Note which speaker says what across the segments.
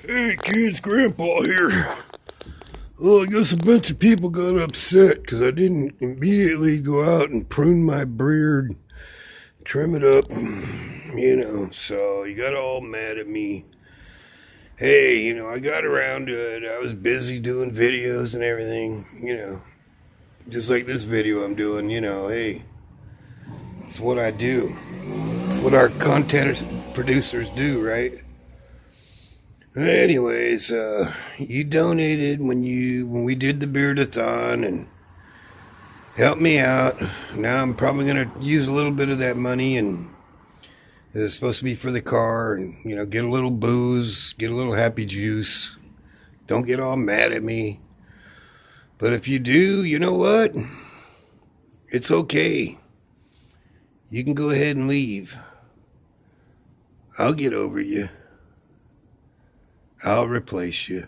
Speaker 1: Hey kids, Grandpa here. Well, I guess a bunch of people got upset because I didn't immediately go out and prune my beard, trim it up, so you got all mad at me. Hey, I got around to it. I was busy doing videos and everything, just like this video I'm doing, hey, it's what I do. It's what our content producers do, right? Anyways, you donated when we did the beardathon and helped me out. Now I'm probably gonna use a little bit of that money, and it's supposed to be for the car, and get a little booze, get a little happy juice. Don't get all mad at me. But if you do, you know what? It's okay. You can go ahead and leave. I'll get over you. I'll replace you.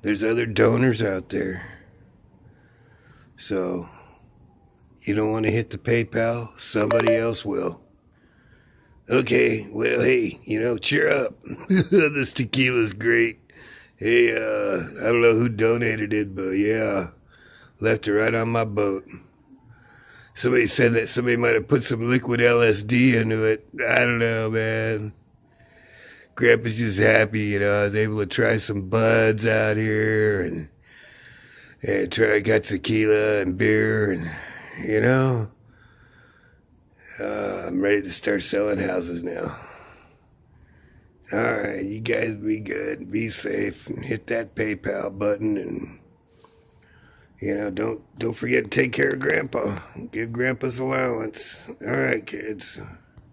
Speaker 1: There's other donors out there. So, you don't want to hit the PayPal? Somebody else will. Okay, well, hey, cheer up. This tequila's great. Hey, I don't know who donated it, but yeah, left it right on my boat. Somebody said that somebody might have put some liquid LSD into it. I don't know, man. Grandpa's just happy, I was able to try some buds out here and got tequila and beer and, I'm ready to start selling houses now. All right, you guys be good, be safe, and hit that PayPal button, and don't forget to take care of Grandpa. Give Grandpa's allowance. All right, kids.